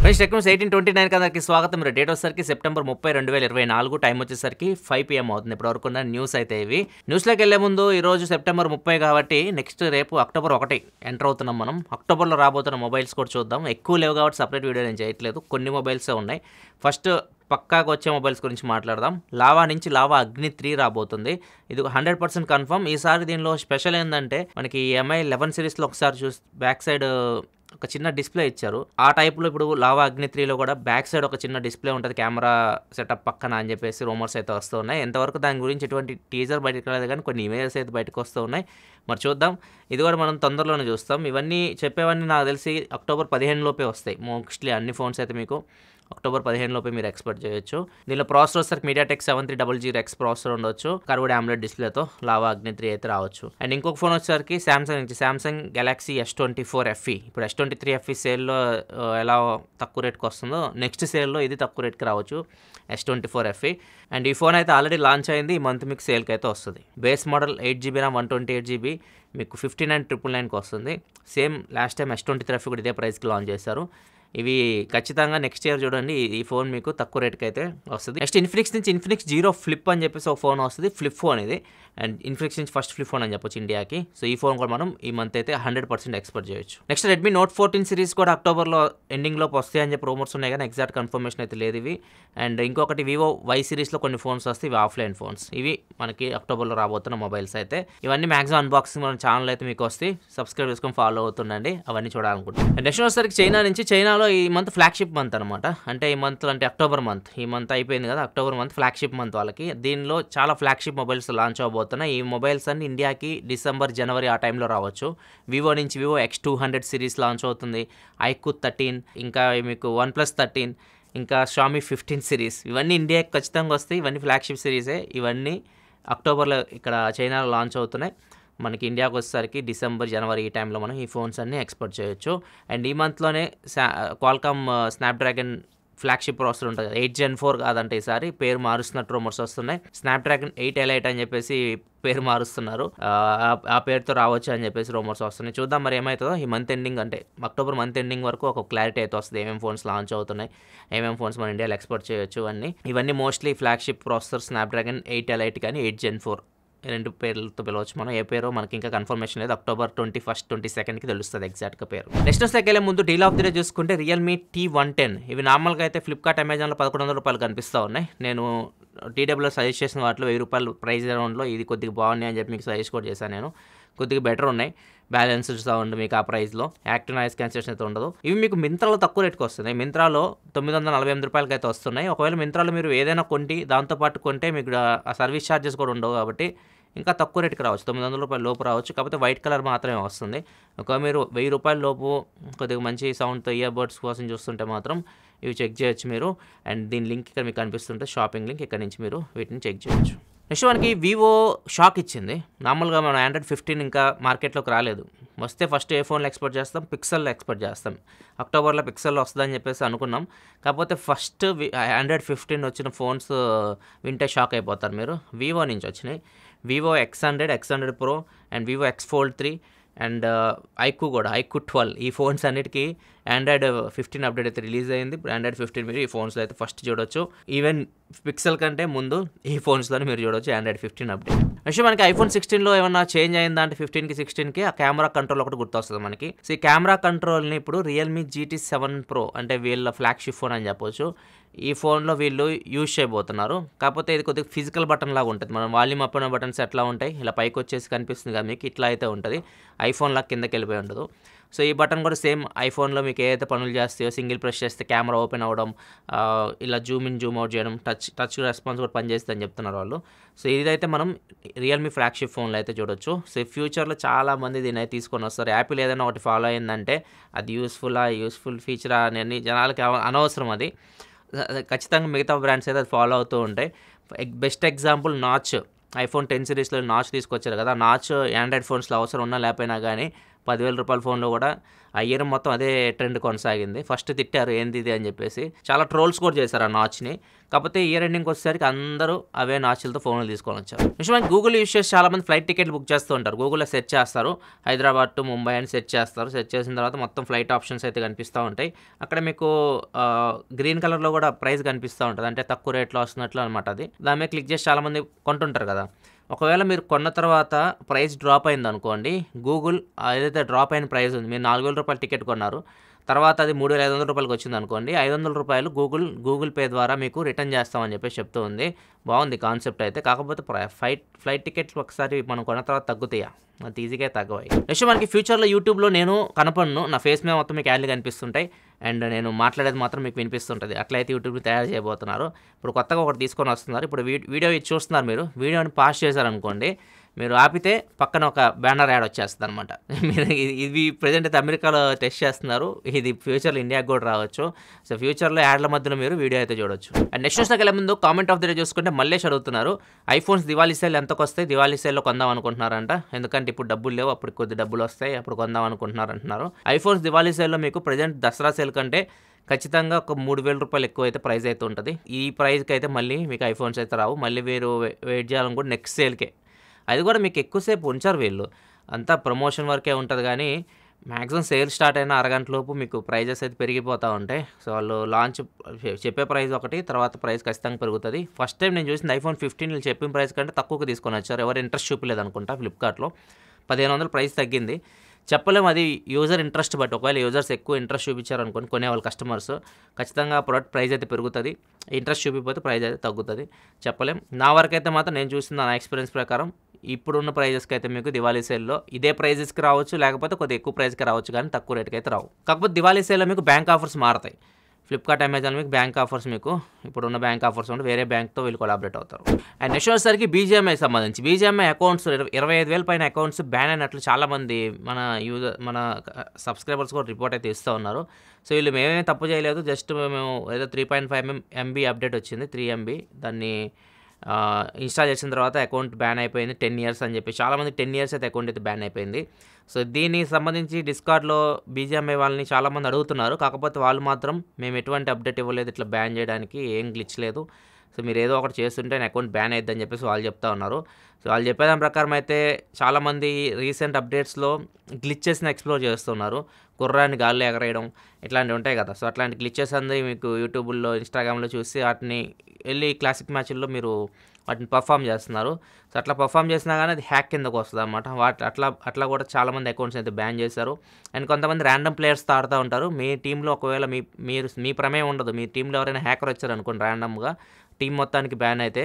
Friends Technos 1829 కదాకి స్వాగతం. Date వచ్చేసరికి September 30, 2024. Time వచ్చేసరికి 5 PM అవుతుంది. ఇప్పటివరకు ఉన్న న్యూస్ అయితే ఇవి. న్యూస్లోకి వెళ్లే ముందు ఈరోజు సెప్టెంబర్ 30 కాబట్టి నెక్స్ట్ రేపు అక్టోబర్ 1 ఎంటర్ అవుతున్నాం మనం. అక్టోబర్లో రాబోతున్న మొబైల్స్ కూడా చూద్దాం. ఎక్కువ లేవు కాబట్టి సపరేట్ వీడియో నేను చేయట్లేదు, కొన్ని మొబైల్సే ఉన్నాయి. ఫస్ట్ పక్కాగా వచ్చే మొబైల్స్ గురించి మాట్లాడదాం. లావా నుంచి లావా అగ్ని 3 రాబోతుంది. ఇది 100% కన్ఫర్మ్. ఈసారి దీనిలో స్పెషల్ ఏంటంటే మనకి MI 11 సిరీస్లో ఒకసారి చూసి బ్యాక్ సైడ్ ఒక చిన్న డిస్ప్లే ఇచ్చారు. ఆ టైప్లో ఇప్పుడు లావా అగ్ని 3లో కూడా బ్యాక్ సైడ్ ఒక చిన్న డిస్ప్లే ఉంటుంది కెమెరా సెటప్ పక్కన అని చెప్పేసి రూమర్స్ అయితే వస్తూ ఉన్నాయి. ఎంతవరకు దాని గురించి ఎటువంటి టీజర్ బయటకు రాలేదు, కానీ కొన్ని ఇమేజెస్ అయితే బయటకు వస్తూ ఉన్నాయి. మరి చూద్దాం, ఇది కూడా మనం తొందరలోనే చూస్తాం. ఇవన్నీ చెప్పేవన్నీ నాకు తెలిసి అక్టోబర్ 15 లోపే వస్తాయి. మోస్ట్లీ అన్ని ఫోన్స్ అయితే మీకు అక్టోబర్ 15 లోపే మీరు ఎక్స్పెక్ట్ చేయొచ్చు. దీనిలో ప్రాసెసర్ వచ్చేసరికి MediaTek 7300X ప్రాసెసర్ ఉండొచ్చు. కర్వ్డ్ AMOLED డిస్ప్లేతో లావా అగ్ని 3 అయితే రావచ్చు. అండ్ ఇంకొక ఫోన్ వచ్చేసరికి సామ్సంగ్ గెలాక్సీ S24 FE. ఇప్పుడు S23 FE సేల్లో ఎలా తక్కువ రేట్కి వస్తుందో నెక్స్ట్ సేల్లో ఇది తక్కువ రేట్కి రావచ్చు, S24 FE. అండ్ ఈ ఫోన్ అయితే ఆల్రెడీ లాంచ్ అయింది. ఈ మంత్ మీకు సేల్కి అయితే వస్తుంది. Base model 8GB RAM 128GB మీకు 59,999కి వస్తుంది. Same last time S23 FE కూడా ఇదే ప్రైస్కి లాంచ్ చేశారు. ఇవి ఖచ్చితంగా నెక్స్ట్ ఇయర్ చూడండి, ఈ ఫోన్ మీకు తక్కువ రేట్కి అయితే వస్తుంది. నెక్స్ట్ ఇన్ఫినిక్స్ నుంచి ఇన్ఫినిక్స్ 0 ఫ్లిప్ అని చెప్పేసి ఒక ఫోన్ వస్తుంది. ఫ్లిప్ ఫోన్ ఇది, అండ్ ఇన్ఫినిక్స్ నుంచి ఫస్ట్ ఫ్లిప్ ఫోన్ అని చెప్పొచ్చు ఇండియాకి. సో ఈ ఫోన్ కూడా మనం ఈ మంత్ అయితే 100% ఎక్స్పెక్ట్ చేయొచ్చు. నెక్స్ట్ రెడ్మీ నోట్ 14 సిరీస్ కూడా అక్టోబర్లో ఎండింగ్లోకి వస్తాయి అని చెప్పి రూమర్స్ ఉన్నాయి, కానీ ఎగ్జాక్ట్ కన్ఫర్మేషన్ అయితే లేదు ఇవి. అండ్ ఇంకొకటి వివో Y సిరీస్లో కొన్ని ఫోన్స్ వస్తాయి, ఇవి ఆఫ్లైన్ ఫోన్స్. ఇవి మనకి అక్టోబర్లో రాబోతున్న మొబైల్స్ అయితే. ఇవన్నీ మ్యాక్సిమం అన్బాక్సింగ్ మన ఛానల్ అయితే మీకు వస్తాయి. సబ్స్క్రైబ్ చేసుకొని ఫాలో అవుతుండండి, అవన్నీ చూడాలనుకుంటున్నాను. నెక్స్ట్ వచ్చేసరికి చైనాలో ఈ మంత్ ఫ్లాగ్షిప్ మంత్ అనమాట. అంటే ఈ మంత్ అంటే అక్టోబర్ మంత్, ఈ మంత్ అయిపోయింది కదా, అక్టోబర్ మంత్ ఫ్లాగ్షిప్ మంత్ వాళ్ళకి. దీనిలో చాలా ఫ్లాగ్షిప్ మొబైల్స్ లాంచ్ అవబోతున్నాయి. ఈ మొబైల్స్ అన్ని ఇండియాకి డిసెంబర్, జనవరి ఆ టైంలో రావచ్చు. వివో నుంచి వివో X200 సిరీస్ లాంచ్ అవుతుంది. iQOO 13, ఇంకా మీకు OnePlus 13, ఇంకా Xiaomi 15 సిరీస్. ఇవన్నీ ఇండియాకి ఖచ్చితంగా వస్తాయి. ఇవన్నీ ఫ్లాగ్షిప్ సిరీసే. ఇవన్నీ అక్టోబర్లో ఇక్కడ చైనాలో లాంచ్ అవుతున్నాయి. మనకి ఇండియాకి వచ్చేసరికి డిసెంబర్, జనవరి ఈ టైంలో మనం ఈ ఫోన్స్ అన్నీ ఎక్స్పోర్ట్ చేయొచ్చు. అండ్ ఈ మంత్లోనే క్వాల్కామ్ స్నాప్డ్రాగన్ ఫ్లాగ్షిప్ ప్రాసెసర్ ఉంటుంది కదా, 8 Gen 4 కాదంటే ఈసారి పేరు మారుస్తున్నట్టు రూమర్స్ వస్తున్నాయి. స్నాప్డ్రాగన్ 8 Elite అని చెప్పేసి పేరు మారుస్తున్నారు. ఆ పేరుతో రావచ్చు అని చెప్పేసి రూమర్స్ వస్తున్నాయి. చూద్దాం మరి ఏమవుతుందో. ఈ మంత్ ఎండింగ్ అంటే అక్టోబర్ మంత్ ఎండింగ్ వరకు ఒక క్లారిటీ అయితే వస్తుంది, ఏమేమి ఫోన్స్ లాంచ్ అవుతున్నాయి, ఏమేమి ఫోన్స్ మన ఇండియాలో ఎక్స్పోర్ట్ చేయొచ్చు అన్నీ. ఇవన్నీ mostly flagship processor Snapdragon 8 Elite కానీ 8 Gen 4 రెండు పేర్లతో పిలవచ్చు మనం. ఏ పేరో మనకి ఇంకా కన్ఫర్మేషన్ లేదు. అక్టోబర్ 21, 22కి తెలుస్తుంది ఎగ్జాక్ట్గా పేరు. నెక్స్ట్ వస్తే ముందు డీల్ ఆఫ్ ది డే చూసుకుంటే రియల్మీ T110. ఇవి నార్మల్గా అయితే ఫ్లిప్కార్ట్, అమెజాన్లో 1100 రూపాయలు కనిపిస్తూ ఉన్నాయి. నేను TWలో సజెస్ట్ చేసిన వాటిలో 1000 రూపాయలు ప్రైస్ అరౌండ్లో ఇది కొద్దిగా బాగున్నాయి అని చెప్పి మీకు సజెస్ట్ కూడా చేశాను నేను. కొద్దిగా బెటర్ ఉన్నాయి, బ్యాలెన్స్డ్ సౌండ్ మీకు ఆ ప్రైస్లో, యాక్టివ్ నాయిస్ క్యాన్సిలేషన్ అయితే ఉండదు. ఇవి మీకు మింత్రాలో తక్కువ రేట్కి వస్తున్నాయి. మింత్రాలో 948 రూపాయలకి అయితే వస్తున్నాయి. ఒకవేళ మింత్రాలో మీరు ఏదైనా కొంటే దాంతోపాటు కొంటే మీకు ఆ సర్వీస్ ఛార్జెస్ కూడా ఉండవు కాబట్టి ఇంకా తక్కువ రేటుకి రావచ్చు, 900 రూపాయల లోపు రావచ్చు. కాకపోతే వైట్ కలర్ మాత్రమే వస్తుంది. ఒకవేళ మీరు 1000 రూపాయల లోపు కొద్దిగా మంచి సౌండ్తో ఇయర్ బడ్స్ కోసం చూస్తుంటే మాత్రం ఇవి చెక్ చేయొచ్చు మీరు. అండ్ దీని లింక్ ఇక్కడ మీకు కనిపిస్తుంటే షాపింగ్ లింక్, ఇక్కడ నుంచి మీరు వీటిని చెక్ చేయొచ్చు. నెక్స్ట్ మనకి వివో షాక్ ఇచ్చింది. నార్మల్గా మన Android 15 ఇంకా మార్కెట్లోకి రాలేదు. వస్తే ఫస్ట్ ఏ ఫోన్లో ఎక్స్పెక్ట్ చేస్తాం, పిక్సెల్లో ఎక్స్పెక్ట్ చేస్తాం. అక్టోబర్లో పిక్సెల్లో వస్తుందని చెప్పేసి అనుకున్నాం. కాకపోతే ఫస్ట్ Android 15 వచ్చిన ఫోన్స్ వింటే షాక్ అయిపోతారు మీరు. వివో నుంచి వచ్చినాయి. Vivo X100 Pro and Vivo X Fold 3 and iQOO 12. ఈ ఫోన్స్ అన్నిటికీ Android 15 అప్డేట్ అయితే రిలీజ్ అయింది. ఇప్పుడు Android 15 మీరు ఈ ఫోన్స్లో అయితే ఫస్ట్ చూడొచ్చు. ఈవెన్ పిక్సెల్ కంటే ముందు ఈ ఫోన్స్లోనే మీరు చూడొచ్చు Android 15 అప్డేట్. నెక్స్ట్ మనకి iPhone 16లో ఏమన్నా చేంజ్ అయిందా అంటే 15కి 16కి ఆ కెమెరా కంట్రోల్ ఒకటి గుర్తొస్తుంది మనకి. సో ఈ కెమెరా కంట్రోల్ని ఇప్పుడు రియల్మీ GT7 Pro అంటే వీళ్ళ ఫ్లాగ్షిప్ ఫోన్ అని చెప్పొచ్చు. ఈ ఫోన్లో వీళ్ళు యూజ్ చేయబోతున్నారు. కాకపోతే ఇది కొద్దిగా ఫిజికల్ బటన్ లాగా ఉంటుంది. మనం వాల్యూమ్ అప్ అయిన బటన్స్ ఎట్లా ఉంటాయి, ఇలా పైకి వచ్చేసి కనిపిస్తుంది కదా మీకు, ఇట్లా అయితే ఉంటుంది. ఐఫోన్ లాగా కిందకి వెళ్ళిపోయి ఉండదు. సో ఈ బటన్ కూడా సేమ్ ఐఫోన్లో మీకు ఏదైతే పనులు చేస్తాయో, సింగిల్ ప్రెస్ చేస్తే కెమెరా ఓపెన్ అవ్వడం, ఇలా జూమ్ ఇన్ జూమ్ అవుట్ చేయడం, టచ్ రెస్పాన్స్ కూడా పనిచేస్తుంది అని చెప్తున్నారు వాళ్ళు. సో ఇదైతే మనం రియల్మీ ఫ్లాగ్షిప్ ఫోన్లో అయితే చూడొచ్చు. సో ఫ్యూచర్లో చాలామంది దీన్ని అయితే తీసుకొని వస్తారు. యాపిల్ ఏదైనా ఒకటి ఫాలో అయిందంటే అది యూస్ఫుల్ ఫీచరా అని జనాలకి అనవసరం. అది ఖచ్చితంగా మిగతా బ్రాండ్స్ అయితే అది ఫాలో అవుతూ ఉంటాయి. Best example notch. iPhone 10 సిరీస్లో నాచ్ తీసుకొచ్చారు కదా, నాచ్ ఆండ్రాయిడ్ ఫోన్స్లో అవసరం ఉన్నా లేకపోయినా కానీ 10,000 రూపాయల ఫోన్లో కూడా ఆ ఇయర్ మొత్తం అదే ట్రెండ్ కొనసాగింది. ఫస్ట్ తిట్టారు ఏంది ఇది అని చెప్పేసి, చాలా ట్రోల్స్ కూడా చేశారు ఆ నాచ్ని. కాకపోతే ఇయర్ ఎండింగ్కి వచ్చేసరికి అందరూ అవే నాచ్లతో ఫోన్లు తీసుకొని వచ్చారు. నిజానికి గూగుల్ యూస్ చేసి చాలామంది ఫ్లైట్ టికెట్లు బుక్ చేస్తూ ఉంటారు. గూగుల్లో సెర్చ్ చేస్తారు, హైదరాబాద్ టు ముంబై అని సెర్చ్ చేస్తారు. సెర్చ్ చేసిన తర్వాత మొత్తం ఫ్లైట్ ఆప్షన్స్ అయితే కనిపిస్తూ ఉంటాయి. అక్కడ మీకు గ్రీన్ కలర్లో కూడా ప్రైస్ కనిపిస్తూ ఉంటుంది, అంటే తక్కువ రేట్లో వస్తున్నట్లు అనమాట. అది దాని మీద క్లిక్ చేసి చాలామంది కొంటుంటారు కదా. ఒకవేళ మీరు కొన్న తర్వాత ప్రైస్ డ్రాప్ అయింది అనుకోండి, గూగుల్ ఏదైతే డ్రాప్ అయిన ప్రైస్ ఉంది, మీరు 4,000 రూపాయల టికెట్ కొన్నారు, తర్వాత అది 3,500 రూపాయలకి వచ్చింది అనుకోండి, 500 రూపాయలు గూగుల్ పే ద్వారా మీకు రిటర్న్ చేస్తామని చెప్పేసి చెప్తూ ఉంది. బాగుంది కాన్సెప్ట్ అయితే. కాకపోతే ఫ్లైట్ టికెట్స్ ఒకసారి మనం కొన్న తర్వాత తగ్గుతాయా? అంత ఈజీగా తగ్గవాయి. నెక్స్ట్ మనకి ఫ్యూచర్లో యూట్యూబ్లో నేను కనపడను, నా ఫేస్ మీద మొత్తం మీకు యాడ్లు కనిపిస్తుంటాయి అండ్ నేను మాట్లాడేది మాత్రం మీకు వినిపిస్తుంటుంది. అట్లయితే యూట్యూబ్ని తయారు చేయబోతున్నారు. ఇప్పుడు కొత్తగా ఒకటి తీసుకొని వస్తున్నారు. ఇప్పుడు వీడియో చూస్తున్నారు, మీరు వీడియోని పాస్ చేశారనుకోండి, మీరు ఆపితే పక్కన ఒక బ్యానర్ యాడ్ వచ్చేస్తుంది అనమాట. మీరు ఇది ప్రజెంట్ అయితే అమెరికాలో టెస్ట్ చేస్తున్నారు, ఇది ఫ్యూచర్లో ఇండియాకి కూడా రావచ్చు. సో ఫ్యూచర్లో యాడ్ల మధ్యలో మీరు వీడియో అయితే చూడొచ్చు. అండ్ నెక్స్ట్ న్యూస్కి వెళ్ళే ముందు కామెంట్ ఆఫ్ ది డే చూసుకుంటే మళ్ళీ అడుగుతున్నారు, ఐఫోన్స్ దివాళీ సేల్ ఎంతకు వస్తాయి, దివాళీ సేల్లో కొందాం అనుకుంటున్నారంట. ఎందుకంటే ఇప్పుడు డబ్బులు లేవు, అప్పుడు కొద్ది డబ్బులు వస్తాయి, అప్పుడు కొందాం అనుకుంటున్నారు అంటున్నారు. ఐఫోన్స్ దివాళీ సేల్లో మీకు ప్రజెంట్ దసరా సేల్ కంటే ఖచ్చితంగా ఒక 3,000 రూపాయలు ఎక్కువ అయితే ప్రైస్ అయితే ఉంటుంది. ఈ ప్రైస్కి అయితే మళ్ళీ మీకు ఐఫోన్స్ అయితే రావు. మళ్ళీ మీరు వెయిట్ చేయాలనుకుంటే నెక్స్ట్ సేల్కే. అది కూడా మీకు ఎక్కువసేపు ఉంచారు వీళ్ళు, అంతా ప్రమోషన్ వరకే ఉంటుంది. కానీ మ్యాక్సిమం సేల్ స్టార్ట్ అయిన అరగంటలోపు మీకు ప్రైజెస్ అయితే పెరిగిపోతూ ఉంటాయి. సో వాళ్ళు లాంచ్ చెప్పే ప్రైస్ ఒకటి, తర్వాత ప్రైస్ ఖచ్చితంగా పెరుగుతుంది. ఫస్ట్ టైం నేను చూసింది ఐఫోన్ 15 వీళ్ళు చెప్పిన ప్రైస్ కంటే తక్కువకి తీసుకొని వచ్చారు. ఎవరు ఇంట్రెస్ట్ చూపలేదు అనుకుంటా. ఫ్లిప్కార్ట్లో 1,500 ప్రైస్ తగ్గింది. చెప్పలేము, అది యూజర్ ఇంట్రెస్ట్ బట్టి. ఒకవేళ యూజర్స్ ఎక్కువ ఇంట్రెస్ట్ చూపించారనుకోండి కొనేవాళ్ళు కస్టమర్స్, ఖచ్చితంగా ప్రొడక్ట్ ప్రైస్ అయితే పెరుగుతుంది. ఇంట్రెస్ట్ చూపిపోతే ప్రైస్ అయితే తగ్గుతుంది. చెప్పలేం. నా వరకు అయితే మాత్రం నేను చూసిన నా ఎక్స్పీరియన్స్ ప్రకారం ఇప్పుడున్న ప్రైజెస్కి అయితే మీకు దివాళీ సేల్లో ఇదే ప్రైజెస్కి రావచ్చు, లేకపోతే కొద్దిగా ఎక్కువ ప్రైస్కి రావచ్చు, కానీ తక్కువ రేట్కి అయితే రావు. కాకపోతే దివాళీ సేల్లో మీకు బ్యాంక్ ఆఫర్స్ మారుతాయి. ఫ్లిప్కార్ట్, అమెజాన్ మీకు బ్యాంక్ ఆఫర్స్, మీకు ఇప్పుడున్న బ్యాంక్ ఆఫర్స్ ఉంటే వేరే బ్యాంక్తో వీళ్ళు కొలాబరేట్ అవుతారు. అండ్ నెక్స్ట్ వచ్చేసరికి బీజీఎంఐ సంబంధించి బీజీఎంఐ అకౌంట్స్ 25,000 పైన అకౌంట్స్ బ్యాన్ అయినట్లు చాలామంది మన సబ్స్క్రైబర్స్ కూడా రిపోర్ట్ అయితే ఇస్తూ ఉన్నారు. సో వీళ్ళు మేమేమీ తప్పు చేయలేదు, జస్ట్ మేము ఏదో 3.5 MB అప్డేట్ వచ్చింది, 3 MB. దాన్ని ఇన్స్టాల్ చేసిన తర్వాత అకౌంట్ బ్యాన్ అయిపోయింది 10 years అని చెప్పి. చాలామంది 10 years అయితే అకౌంట్ అయితే బ్యాన్ అయిపోయింది. సో దీనికి సంబంధించి డిస్కార్డ్లో బీజీఎంఐ వాళ్ళని చాలామంది అడుగుతున్నారు. కాకపోతే వాళ్ళు మాత్రం మేము ఎటువంటి అప్డేట్ ఇవ్వలేదు, ఇట్లా బ్యాన్ చేయడానికి ఏం గ్లిచ్ లేదు, సో మీరు ఏదో ఒకటి చేస్తుంటే నా అకౌంట్ బ్యాన్ అయిద్దని చెప్పేసి వాళ్ళు చెప్తా ఉన్నారు. సో వాళ్ళు చెప్పేదాని ప్రకారం అయితే చాలామంది రీసెంట్ అప్డేట్స్లో గ్లిచెస్ని ఎక్స్ప్లోర్ చేస్తున్నారు. కుర్రాన్ని గాల్లో ఎగరేయడం ఇట్లాంటివి ఉంటాయి కదా. సో అట్లాంటి గ్లిచెస్ అన్నీ మీకు యూట్యూబ్లో, ఇన్స్టాగ్రామ్లో చూసి వాటిని వెళ్ళి క్లాసిక్ మ్యాచ్ల్లో మీరు వాటిని పర్ఫామ్ చేస్తున్నారు. సో అట్లా పర్ఫామ్ చేసినా కానీ అది హ్యాక్ కిందకు వస్తుంది అనమాట. అట్లా కూడా చాలామంది అకౌంట్స్ అయితే బ్యాన్ చేశారు. అండ్ కొంతమంది ర్యాండమ్ ప్లేయర్స్తో ఆడుతూ ఉంటారు. మీ టీంలో ఒకవేళ మీ ప్రమేయం ఉండదు, మీ టీంలో ఎవరైనా హ్యాకర్ వచ్చారు అనుకోండి, ర్యాండమ్గా టీం మొత్తానికి బ్యాన్ అయితే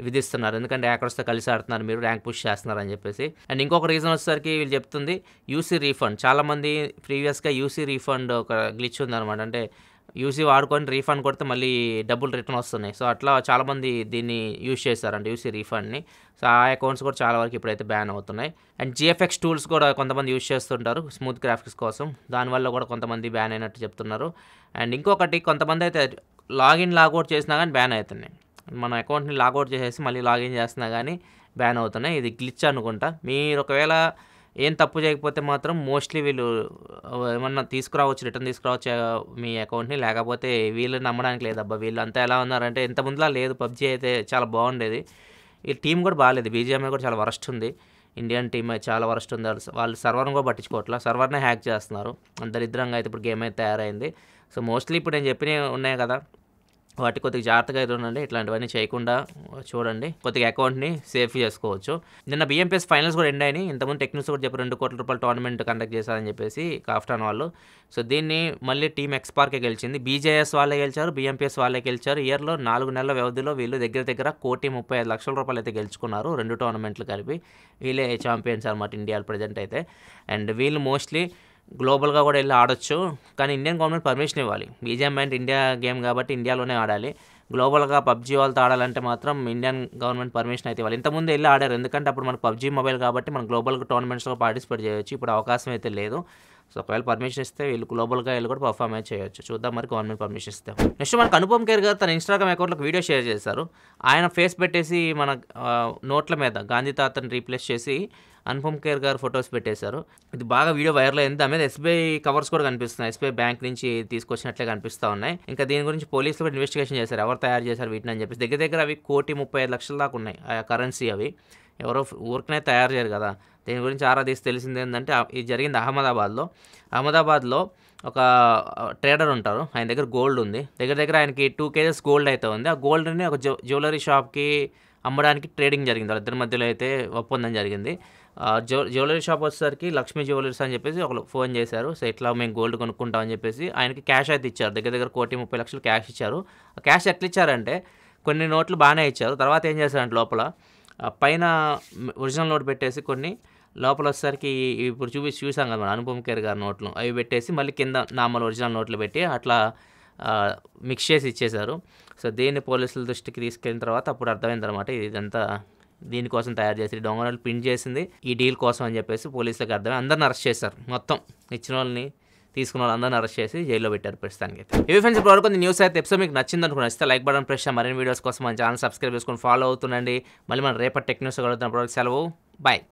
విధిస్తున్నారు. ఎందుకంటే హ్యాకర్స్తో కలిసి ఆడుతున్నారు, మీరు ర్యాంక్ పుష్ చేస్తున్నారు అని చెప్పేసి. అండ్ ఇంకొక రీజన్ వచ్చేసరికి వీళ్ళు చెప్తుంది యూసీ రీఫండ్. చాలామంది ప్రీవియస్గా యూసీ రీఫండ్ ఒక గ్లిచ్ ఉందన్నమాట. అంటే యూసీ వాడుకొని రీఫండ్ కొడితే మళ్ళీ డబ్బులు రిటర్న్ వస్తున్నాయి. సో అట్లా చాలామంది దీన్ని యూజ్ చేస్తారంట, యూసీ రీఫండ్ని. సో ఆ అకౌంట్స్ కూడా చాలా వరకు ఇప్పుడైతే బ్యాన్ అవుతున్నాయి. అండ్ జిఎఫ్ఎక్స్ టూల్స్ కూడా కొంతమంది యూజ్ చేస్తుంటారు స్మూత్ గ్రాఫిక్స్ కోసం, దానివల్ల కూడా కొంతమంది బ్యాన్ అయినట్టు చెప్తున్నారు. అండ్ ఇంకొకటి, కొంతమంది అయితే లాగౌట్ చేసినా కానీ బ్యాన్ అవుతున్నాయి. మన అకౌంట్ని లాగౌట్ చేసేసి మళ్ళీ లాగిన్ చేసినా కానీ బ్యాన్ అవుతున్నాయి. ఇది గ్లిచ్ అనుకుంటా. మీరు ఒకవేళ ఏం తప్పు చేయకపోతే మాత్రం మోస్ట్లీ వీళ్ళు ఏమన్నా రిటర్న్ తీసుకురావచ్చు మీ అకౌంట్ని. లేకపోతే వీళ్ళని నమ్మడానికి లేదబ్బా. వీళ్ళు అంతా ఎలా ఉన్నారంటే ఇంత ముందులా లేదు. పబ్జీ అయితే చాలా బాగుండేది, ఈ టీం కూడా బాగాలేదు. బీజీఎంఐ కూడా చాలా వరస్ట్ ఉంది. ఇండియన్ టీం అయితే చాలా వరస్ట్ ఉంది. వాళ్ళు సర్వర్ని కూడా పట్టించుకోవట్లా, సర్వర్నే హ్యాక్ చేస్తున్నారు. దరిద్రంగా అయితే ఇప్పుడు గేమ్ అయితే తయారైంది. సో మోస్ట్లీ ఇప్పుడు నేను చెప్పినవి ఉన్నాయి కదా, వాటి కొద్దిగా జాగ్రత్తగా అయితే ఉండండి. ఇట్లాంటివన్నీ చేయకుండా చూడండి, కొద్దిగా అకౌంట్ని సేఫ్ చేసుకోవచ్చు. నిన్న BMPS ఫైనల్స్ కూడా ఎండ్ అయినాయి. ఇంతకుముందు టెక్నిక్స్ కూడా చెప్పి 2 కోట్ల రూపాయల టోర్నమెంట్ కండక్ట్ చేశారని చెప్పేసి కాఫ్టాన్ వాళ్ళు. సో దీన్ని మళ్ళీ టీమ్ ఎక్స్పార్కే గెలిచింది. BJS వాళ్ళే గెలిచారు, BMPS వాళ్ళే గెలిచారు. ఇయర్లో 4 నెలల వ్యవధిలో వీళ్ళు దగ్గర 1,35,00,000 రూపాయలు అయితే గెలుచుకున్నారు, 2 టోర్నమెంట్లు కలిపి. వీళ్ళే ఛాంపియన్స్ అనమాట ఇండియాలో ప్రజెంట్ అయితే. అండ్ వీళ్ళు మోస్ట్లీ గ్లోబల్గా కూడా వెళ్ళి ఆడొచ్చు, కానీ ఇండియన్ గవర్నమెంట్ పర్మిషన్ ఇవ్వాలి. బీజీఎంఐ అంటే ఇండియా గేమ్ కాబట్టి ఇండియాలోనే ఆడాలి. గ్లోబల్గా పబ్జీ వాళ్ళతో ఆడాలంటే మాత్రం ఇండియన్ గవర్నమెంట్ పర్మిషన్ అయితే ఇవ్వాలి. ఇంతకుముందు వెళ్ళి ఆడారు, ఎందుకంటే అప్పుడు మనకు పబ్జీ మొబైల్ కాబట్టి మనం గ్లోబల్గా టోర్నమెంట్స్లో పార్టిసిపేట్ చేయొచ్చు. ఇప్పుడు అవకాశం అయితే లేదు. సో ఒకవేళ పర్మిషన్ ఇస్తే వీళ్ళు గ్లోబల్గా వెళ్ళి కూడా పర్ఫామ్ అయితే చేయొచ్చు. చూద్దాం మరి గవర్నమెంట్ పర్మిషన్ ఇస్తే. నెక్స్ట్ మనకు అనుపమ్ ఖేర్ గారు తన ఇన్స్టాగ్రామ్ అకౌంట్లోకి వీడియో షేర్ చేశారు. ఆయన ఫేస్ పెట్టేసి మన నోట్ల మీద గాంధీ తాతని రీప్లేస్ చేసి అనుపమ్ ఖేర్ గారు ఫొటోస్ పెట్టేశారు. ఇది బాగా వీడియో వైరల్ అయింది. దాని మీద ఎస్బీఐ కవర్స్ కూడా కనిపిస్తున్నాయి. ఎస్బీఐ బ్యాంక్ నుంచి తీసుకొచ్చినట్లే కనిపిస్తూ ఉన్నాయి. ఇంకా దీని గురించి పోలీసులు కూడా ఇన్వెస్టిగేషన్ చేశారు. ఎవరు తయారు చేశారు వీటిని అని చెప్పేసి. దగ్గర అవి 1,35,00,000 దాకా ఉన్నాయి ఆ కరెన్సీ. అవి ఎవరో ఊరికనే తయారు చేయరు కదా. దీని గురించి ఆరా తీసి తెలిసింది ఏంటంటే ఇది జరిగింది అహ్మదాబాద్లో ఒక ట్రేడర్ ఉంటారు. ఆయన దగ్గర గోల్డ్ ఉంది. దగ్గర ఆయనకి 2 kgs గోల్డ్ అయితే ఉంది. ఆ గోల్డ్ని ఒక జ్యువెలరీ షాప్కి అమ్మడానికి ట్రేడింగ్ జరిగింది. వాళ్ళిద్దరి మధ్యలో అయితే ఒప్పందం జరిగింది. జ్యువెలరీ షాప్ వచ్చేసరికి లక్ష్మీ జ్యువెలర్స్ అని చెప్పేసి ఒకరు ఫోన్ చేశారు. సో ఇట్లా మేము గోల్డ్ కొనుక్కుంటాం అని చెప్పేసి ఆయనకి క్యాష్ అయితే ఇచ్చారు. దగ్గర 1,30,00,000 క్యాష్ ఇచ్చారు. ఆ క్యాష్ ఎట్లా ఇచ్చారంటే కొన్ని నోట్లు బాగానే ఇచ్చారు. తర్వాత ఏం చేశారంటే లోపల పైన ఒరిజినల్ నోట్ పెట్టేసి కొన్ని లోపల వచ్చేసరికి ఇప్పుడు చూసాం కదా మన అనుపమ్ ఖేర్ గారి నోట్లు అవి పెట్టేసి మళ్ళీ కింద నార్మల్ ఒరిజినల్ నోట్లు పెట్టి అట్లా మిక్స్ చేసి ఇచ్చేశారు. సో దీన్ని పోలీసుల దృష్టికి తీసుకెళ్ళిన తర్వాత అప్పుడు అర్థమైంది అనమాట ఇదంతా దీనికోసం తయారు చేసి దొంగ నోట్లు ప్రింట్ చేసింది ఈ డీల్ కోసం అని చెప్పేసి పోలీసులకు అర్థమై అందరిని అరెస్ట్ చేశారు. మొత్తం ఇచ్చిన వాళ్ళని తీసుకున్న వాళ్ళందరినీ అరెస్ట్ చేసి జైల్లో పెట్టారు ప్రస్తుతానికి. ఇవి ఫ్రెండ్స్ ఇప్పుడు వరకు న్యూస్ అయితే ఎపిసోడ్ మీకు నచ్చింది అనుకుని నచ్చితే లైక్ బటన్ ప్రెస్ చేయండి. మరిన్ని వీడియోస్ కోసం మన ఛానల్ సబ్స్క్రైబ్ చేసుకొని ఫాలో అవుతుండండి. మళ్ళీ మనం రేపటి టెక్ న్యూస్ కలుగుతున్నప్పుడు సెలవు. బాయ్.